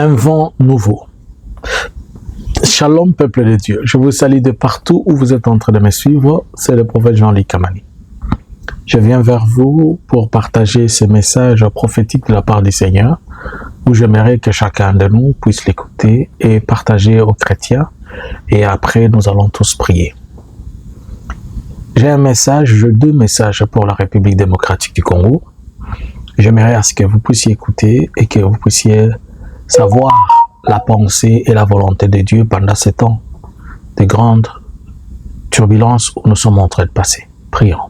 un vent nouveau. Shalom, peuple de Dieu. Je vous salue de partout où vous êtes en train de me suivre. C'est le prophète Jean-Luc Kamani. Je viens vers vous pour partager ce message prophétique de la part du Seigneur, où j'aimerais que chacun de nous puisse l'écouter et partager aux chrétiens. Et après, nous allons tous prier. J'ai deux messages pour la République démocratique du Congo. J'aimerais à ce que vous puissiez écouter et que vous puissiez savoir la pensée et la volonté de Dieu pendant ces temps de grandes turbulences où nous sommes en train de passer. Prions.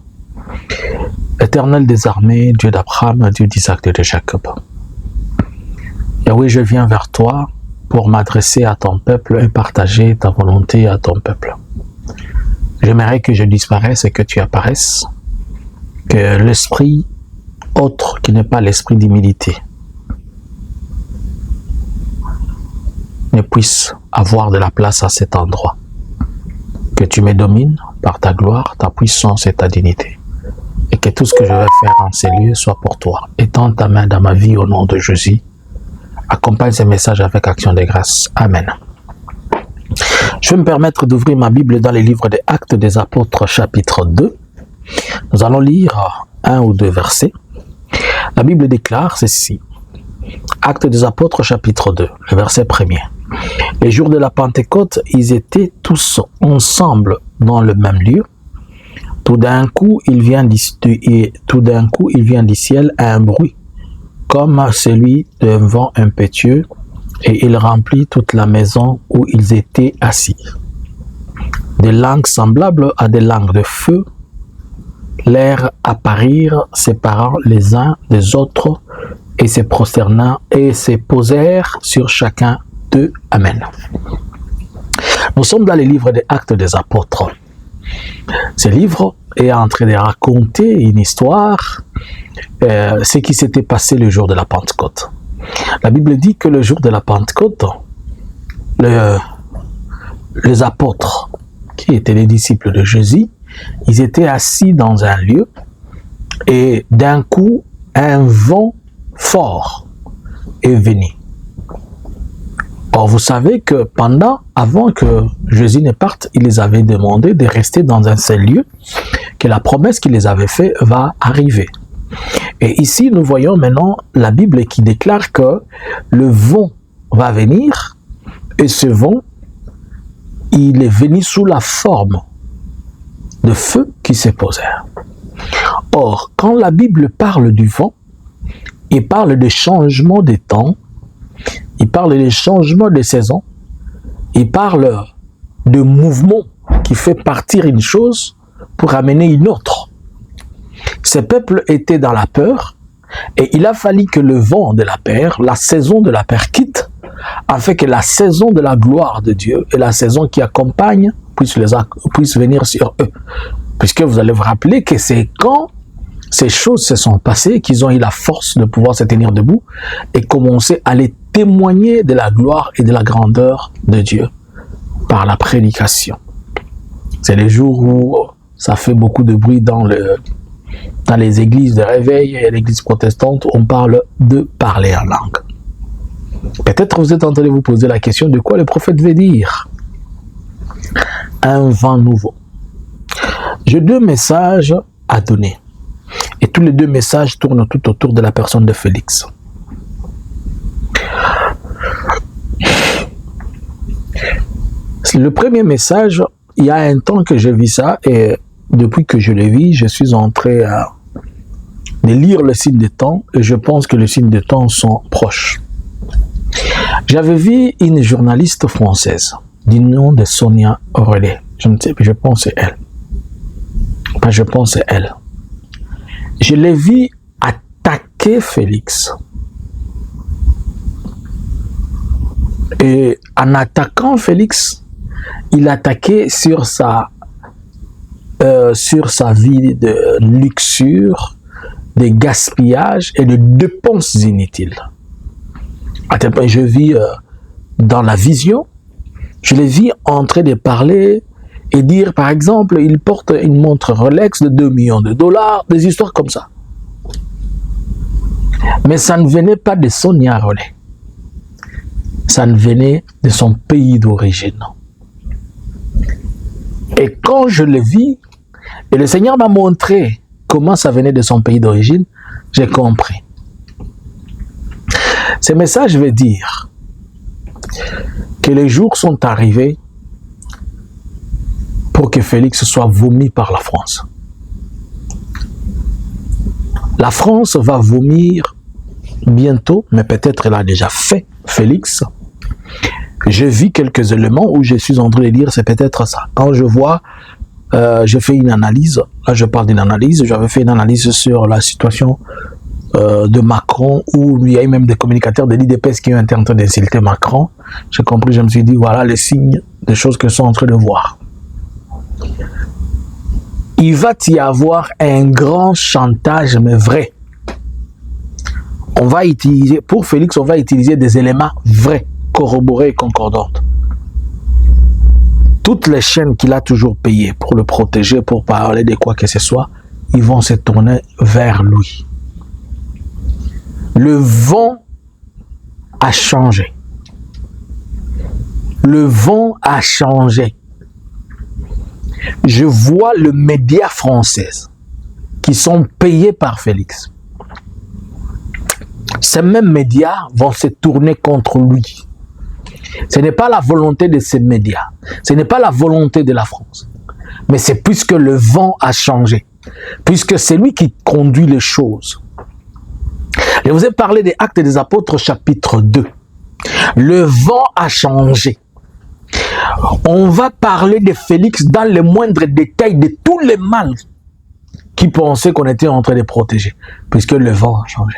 Éternel des armées, Dieu d'Abraham, Dieu d'Isaac et de Jacob. Yahweh, je viens vers toi pour m'adresser à ton peuple et partager ta volonté à ton peuple. J'aimerais que je disparaisse et que tu apparaisses, que l'esprit autre qui n'est pas l'esprit d'humilité ne puisse avoir de la place à cet endroit. Que tu me domines par ta gloire, ta puissance et ta dignité. Et que tout ce que je vais faire en ces lieux soit pour toi. Étends ta main dans ma vie au nom de Jésus. Accompagne ces messages avec action de grâce. Amen. Je vais me permettre d'ouvrir ma Bible dans les livres des Actes des Apôtres, chapitre 2. Nous allons lire un ou deux versets. La Bible déclare ceci. Actes des Apôtres, chapitre 2, le verset 1er. Les jours de la Pentecôte, ils étaient tous ensemble dans le même lieu. Tout d'un coup, il vient du ciel un bruit, comme celui d'un vent impétueux, et il remplit toute la maison où ils étaient assis. Des langues semblables à des langues de feu leur apparurent, séparant les uns des autres, et se prosternant et se posèrent sur chacun d'eux. Amen. Nous sommes dans les livres des Actes des Apôtres. Ce livre est en train de raconter une histoire, ce qui s'était passé le jour de la Pentecôte. La Bible dit que le jour de la Pentecôte, les apôtres, qui étaient les disciples de Jésus, ils étaient assis dans un lieu et d'un coup, un vent fort est venu. Or, vous savez que avant que Jésus ne parte, il les avait demandé de rester dans un seul lieu, que la promesse qu'il les avait faite va arriver. Et ici, nous voyons maintenant la Bible qui déclare que le vent va venir, et ce vent, il est venu sous la forme de feu qui s'est posé. Or, quand la Bible parle du vent, il parle de changement des temps, il parle de changement des saisons, il parle de mouvement qui fait partir une chose pour amener une autre. Ce peuple était dans la peur et il a fallu que le vent de la paix, la saison de la paix quitte, afin que la saison de la gloire de Dieu et la saison qui accompagne puisse venir sur eux. Puisque vous allez vous rappeler que c'est quand ces choses se sont passées qu'ils ont eu la force de pouvoir se tenir debout et commencer à les témoigner de la gloire et de la grandeur de Dieu par la prédication. C'est les jours où ça fait beaucoup de bruit dans les églises de réveil et l'église protestante, on parle de parler en langue. Peut-être vous êtes en train de vous poser la question de quoi le prophète veut dire. Un vent nouveau. J'ai deux messages à donner. Et tous les deux messages tournent tout autour de la personne de Félix. Le premier message, il y a un temps que j'ai vu ça et depuis que je l'ai vu, je suis en train de lire le signe des temps et je pense que les signes des temps sont proches. J'avais vu une journaliste française du nom de Sonia Relais. Je pense que c'est elle. Je pense que c'est elle. Je l'ai vu attaquer Félix. Et en attaquant Félix, il attaquait sur sa vie de luxure, de gaspillage et de dépenses inutiles. À tel point, je vis dans la vision, je l'ai vu en train de parler et dire, par exemple, il porte une montre Rolex de 2 millions de dollars, des histoires comme ça. Mais ça ne venait pas de Sonia Relais. ça ne venait de son pays d'origine. Et quand je le vis, et le Seigneur m'a montré comment ça venait de son pays d'origine, j'ai compris. Ce message veut dire que les jours sont arrivés pour que Félix soit vomi par la France. La France va vomir bientôt, mais peut-être elle a déjà fait Félix. Je vis quelques éléments où je suis en train de dire c'est peut-être ça. Quand je vois, je fais une analyse, là je parle d'une analyse, j'avais fait une analyse sur la situation de Macron, où il y a eu même des communicateurs de l'IDPS qui ont été en train d'insulter Macron. J'ai compris, je me suis dit, voilà les signes des choses que je suis en train de voir. Il va y avoir un grand chantage, mais vrai. On va utiliser, pour Félix, on va utiliser des éléments vrais, corroborés et concordants. Toutes les chaînes qu'il a toujours payées pour le protéger, pour parler de quoi que ce soit, ils vont se tourner vers lui. Le vent a changé. Le vent a changé. Je vois le média français qui sont payés par Félix. Ces mêmes médias vont se tourner contre lui. Ce n'est pas la volonté de ces médias. Ce n'est pas la volonté de la France. Mais c'est puisque le vent a changé. Puisque c'est lui qui conduit les choses. Je vous ai parlé des Actes des Apôtres chapitre 2. Le vent a changé. On va parler de Félix dans les moindres détails de tous les mal qui pensaient qu'on était en train de protéger. Puisque le vent a changé.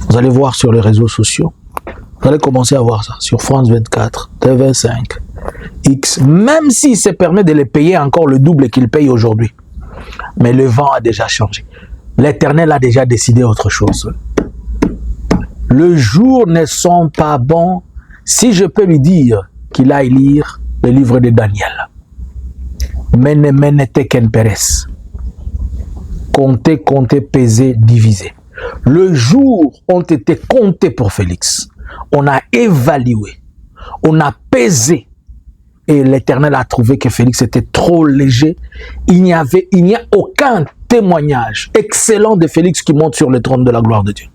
Vous allez voir sur les réseaux sociaux. Vous allez commencer à voir ça sur France 24, TV5, X. Même s'il se permet de les payer encore le double qu'il paye aujourd'hui. Mais le vent a déjà changé. L'Éternel a déjà décidé autre chose. Le jour ne sont pas bons si je peux lui dire qu'il aille lire le livre de Daniel. Mene, mene, teken, peres. Compter, compter, peser, diviser. Le jour ont été comptés pour Félix. On a évalué, on a pesé. Et l'Éternel a trouvé que Félix était trop léger. Il n'y a aucun témoignage excellent de Félix qui monte sur le trône de la gloire de Dieu.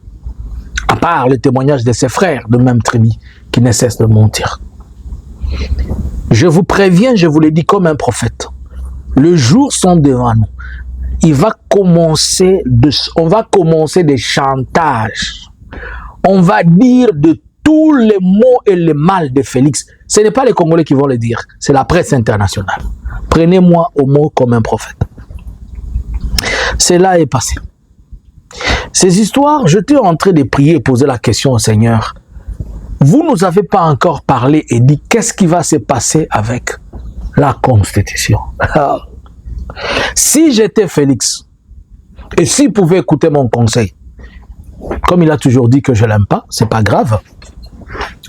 À part le témoignage de ses frères de même tribu qui ne cessent de mentir. Je vous préviens, je vous l'ai dit comme un prophète. Le jour sont devant nous. On va commencer des chantages. On va dire de tous les maux et les mal de Félix. Ce n'est pas les Congolais qui vont le dire, c'est la presse internationale. Prenez-moi au mot comme un prophète. Cela est passé. Ces histoires, j'étais en train de prier et poser la question au Seigneur. Vous nous avez pas encore parlé et dit qu'est-ce qui va se passer avec la Constitution. Si j'étais Félix, et s'il pouvait écouter mon conseil, comme il a toujours dit que je l'aime pas, c'est pas grave.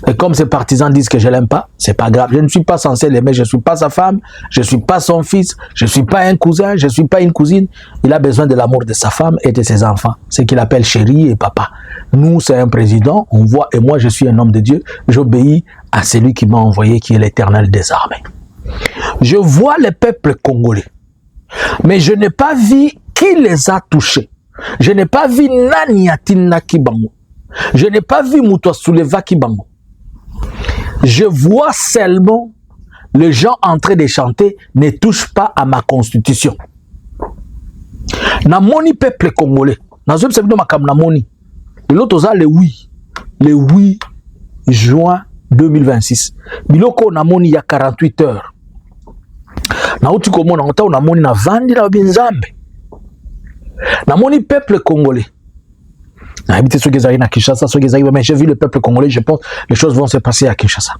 Et comme ses partisans disent que je l'aime pas, c'est pas grave. Je ne suis pas censé l'aimer, je suis pas sa femme, je suis pas son fils, je suis pas un cousin, je suis pas une cousine. Il a besoin de l'amour de sa femme et de ses enfants. Ce qu'il appelle chéri et papa. Nous, c'est un président, on voit, et moi je suis un homme de Dieu, j'obéis à celui qui m'a envoyé, qui est l'Éternel des armées. Je vois le peuple congolais, mais je n'ai pas vu qui les a touchés. Je n'ai pas vu Nani Atina Kibango. Je n'ai pas vu Moutoua Souleva Kibango. Je vois seulement les gens en train de chanter ne touche pas à ma constitution. Namoni peuple congolais. Nazo bisabino makam namoni. L'autre le 8 juin 2026. Biloko namoni ya 48 heures. Na uti komona ngota namoni na vandi na binzambe. Namoni peuple congolais. Habité ceux qui arrivent à Kinshasa, ceux qui arrivent, mais j'ai vu le peuple congolais, je pense que les choses vont se passer à Kinshasa.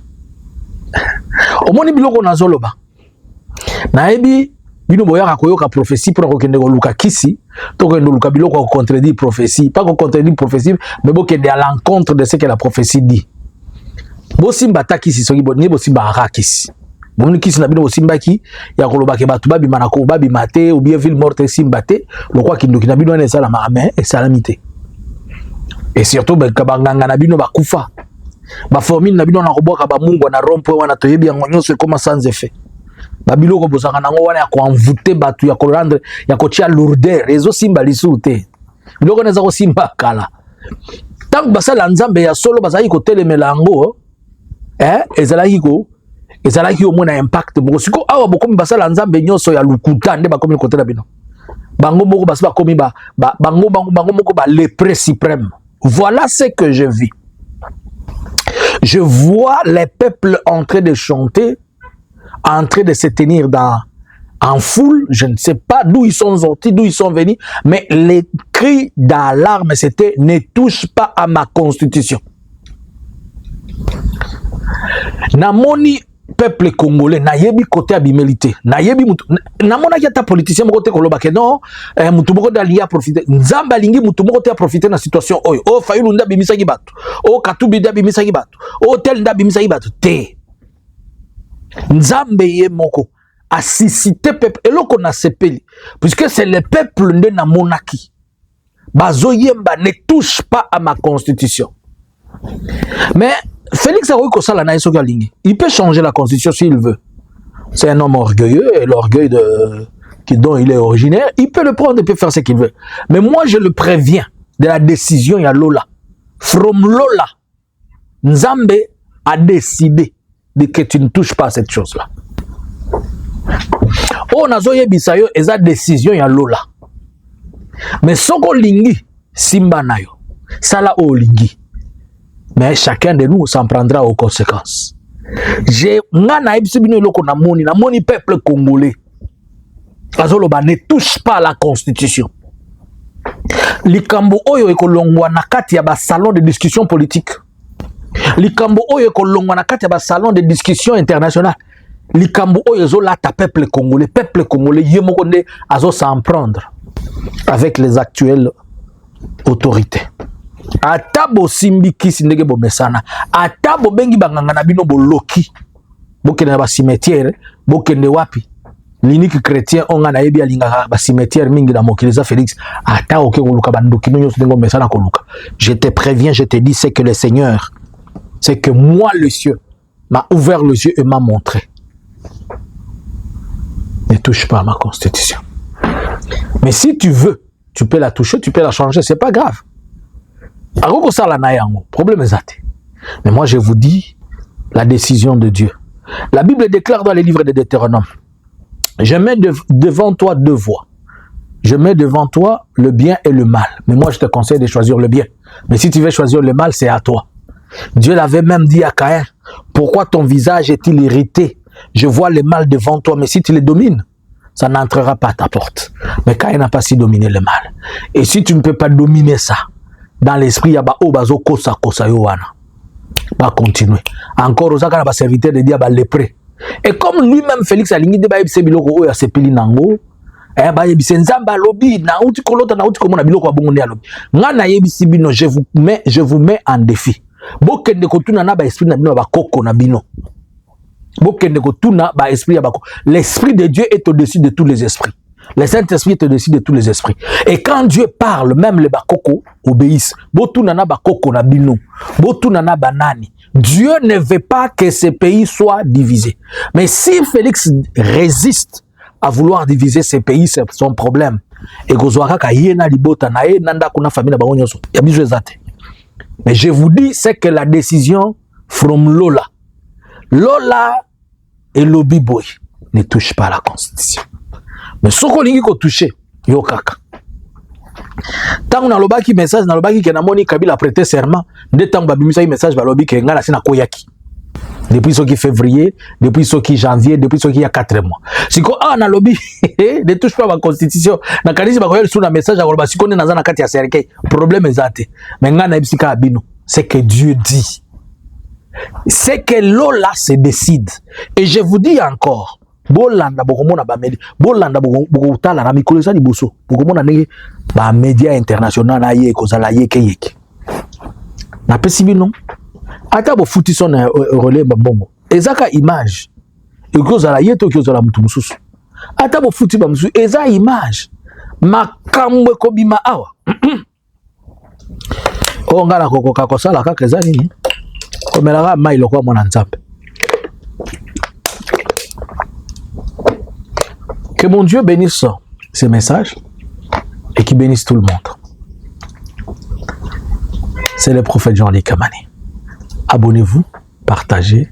Au moins, biloko na zoloba. Naebi, bino boyaka koyoka prophétie pour kokende luka kisi, to kende luka biloko contredire prophétie, pas ko contredire prophétie, mais bokende à l'encontre de ce que la prophétie dit. Bosimba takisi soki bonye bosimba arakisi. Bon kisi na bino bosimba ki ya koloba ke batu babi manako babi mate ou bien ville morte simbate, le quoi ki ndoki na bino na sala ma main et salamité. Et surtout, kabanganga na bino bakufa. ba formule na bino na koboka ba mungu na rompo wana toyebi yango nyonso ekoma sans effet. Ba biloko bozanga nango wana ya ko envoûter batu ya ko rendre ya ko tia lourdeur ezo simba lisu te. Biloko neza ko simba kala. Tant basala nzambe ya solo bazali ko telemela yango ezalaki au moins impact moko siko awa bokomi basala nzambe nyonso ya lukuta nde bakomi kotela bino. Bango moko basi bakomi bango moko ba lépreux suprême. Voilà ce que je vis. Je vois les peuples en train de chanter, en train de se tenir en foule. Je ne sais pas d'où ils sont sortis, d'où ils sont venus, mais les cris d'alarme, c'était « Ne touche pas à ma constitution ». Namoni peuple congolais, nayebi côté abimélité, nayebi namona ki ata politicien moko te koloba ke non, mutu moko dali ya profiter, nzamba lingi mutu moko te a profiter na situation oyo, o Fayulu nda bimisa ki batu, o Katubi nda bimisa ki batu, o tel nda bimisa ki batu, te. Nzambe ye moko a suscité peuple, eloko na sepeli, puisque c'est le peuple nde na monaki. Bazo yemba ne touche pas à ma constitution. Mais Félix il peut changer la constitution s'il veut. C'est un homme orgueilleux et l'orgueil dont il est originaire, il peut le prendre, il peut faire ce qu'il veut. Mais moi, je le préviens de la décision, il y a Lola. From Lola, Nzambe a décidé de que tu ne touches pas à cette chose-là. Oh, Nazoye Bisayo, et sa décision, il y a Lola. Mais Soko Lingi, Simba Nayo, Sala O Lingi. Mais chacun de nous s'en prendra aux conséquences. Namoni peuple congolais. Azoloba ne touche pas à la constitution. Likambo oyo ekolongwa na kati ya ba salon de discussion politique. Likambo oyo ekolongwa na kati ya ba salon de discussion internationale. Likambo oyo ezolata peuple congolais yemoko nde azo s'en prendre avec les actuelles autorités. Atabo simbiki sindege bo mesana atabo bengi banganga na bino boloki bokende na ba cimetière bokende wapi l'unique chrétien onga na yebi alinga ba cimetière mingi na mokiliza Félix ata oke koluka bandoki no nyonso dengo mesana koluka. Je te préviens, je te dis, c'est que le Seigneur, c'est que moi le ciel m'a ouvert les yeux et m'a montré. Ne touche pas à ma constitution. Mais si tu veux, tu peux la toucher, tu peux la changer, c'est pas grave. Problème est. Mais moi je vous dis la décision de Dieu. La Bible déclare dans les livres de Deutéronome, je mets devant toi deux voies. Je mets devant toi le bien et le mal. Mais moi je te conseille de choisir le bien. Mais si tu veux choisir le mal, c'est à toi. Dieu l'avait même dit à Caïn, pourquoi ton visage est-il irrité? Je vois le mal devant toi, mais si tu le domines, ça n'entrera pas à ta porte. Mais Caïn n'a pas si dominé le mal. Et si tu ne peux pas dominer ça, dans l'esprit, il y a obazo kosa yowana. Va continuer. Encore aux akana ba serviteur de Dieu ba lépreux. Et comme lui-même Félix alingi de ba yebise biloko oyo asepeli nango, ba yebise nzamba lobi na uti kolota na uti komona biloko abongo ne alobi. Nga na yebisi bino, je vous mets en défi. Bokende kotuna na ba esprit na bino ba koko na bino. Bokende kotuna ba esprit ya ba koko. L'esprit de Dieu est au-dessus de tous les esprits. Le Saint-Esprit est au-dessus de tous les esprits. Et quand Dieu parle, même les bakoko obéissent. Botunana bakoko na bino. Botunana banani. Dieu ne veut pas que ce pays soit divisé. Mais si Félix résiste à vouloir diviser ce pays, c'est son problème. Et mais je vous dis, c'est que la décision from Lola. Lola et Lobby Boy ne touchent pas à la Constitution. Mais ce qu'on dit qu'on touche, yo kaka. Tant na lobaki message na lobaki ke na moni Kabila prêté serment, de tant ba bimisa message ba lobi ke ngala sina koyaki. Depuis ce qui février, depuis ce qui janvier, depuis ce qui y a 4 mois. Siko na lobby ne touche pas à la constitution. Na kanisi ba koyel suna message a koloba siko ne naza na kati ya serkei. Problème ezate. Mais ngana ibisika abino, c'est que Dieu dit. C'est que Lola se décide. Et je vous dis encore, bolanda bokomona ba media bolanda bokotala na mikolo za liboso bokomona ndenge ba media international na ye kozala yeke na pesi bino ata bo futi son relais mbongo ezaka image ekozala yeto kozala mutu mususu ata bo futi ba mususu eza image makambo kobima awa o ngala kokoka kosala kaka eza nini Komelara ma iloko mwana nzambe. Que mon Dieu bénisse ces messages et qu'il bénisse tout le monde. C'est le prophète Jean-Luc Kamani. Abonnez-vous, partagez.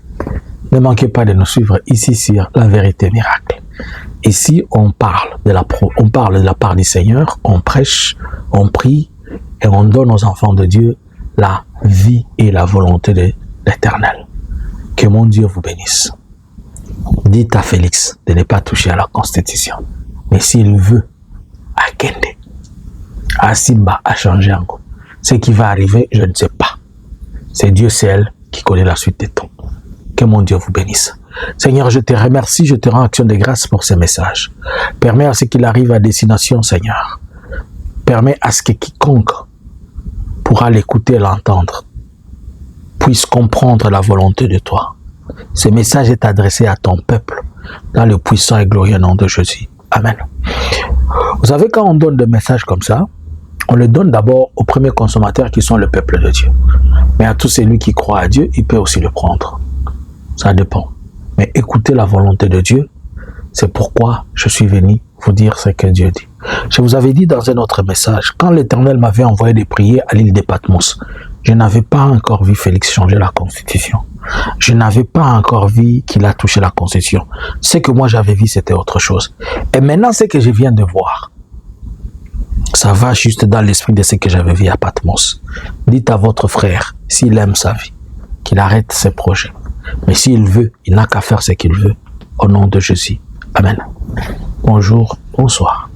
Ne manquez pas de nous suivre ici sur La Vérité Miracle. Ici, on parle de la part du Seigneur, on prêche, on prie et on donne aux enfants de Dieu la vie et la volonté de l'Éternel. Que mon Dieu vous bénisse. Dites à Félix de ne pas toucher à la Constitution. Mais s'il veut, à Kende, à Simba, à changer encore. Ce qui va arriver, je ne sais pas. C'est Dieu seul qui connaît la suite des temps. Que mon Dieu vous bénisse. Seigneur, je te remercie, je te rends action de grâce pour ces messages. Permets à ce qu'il arrive à destination, Seigneur. Permets à ce que quiconque pourra l'écouter et l'entendre puisse comprendre la volonté de toi. Ce message est adressé à ton peuple dans le puissant et glorieux nom de Jésus. Amen. Vous savez, quand on donne des messages comme ça, on le donne d'abord aux premiers consommateurs qui sont le peuple de Dieu. Mais à tout celui qui croit à Dieu, il peut aussi le prendre. Ça dépend. Mais écoutez la volonté de Dieu. C'est pourquoi je suis venu vous dire ce que Dieu dit. Je vous avais dit dans un autre message, quand l'Éternel m'avait envoyé des prières à l'île de Patmos, je n'avais pas encore vu Félix changer la Constitution. Je n'avais pas encore vu qu'il a touché la Constitution. Ce que moi j'avais vu, c'était autre chose. Et maintenant, ce que je viens de voir, ça va juste dans l'esprit de ce que j'avais vu à Patmos. Dites à votre frère, s'il aime sa vie, qu'il arrête ses projets. Mais s'il veut, il n'a qu'à faire ce qu'il veut. Au nom de Jésus. Amen. Bonjour, bonsoir.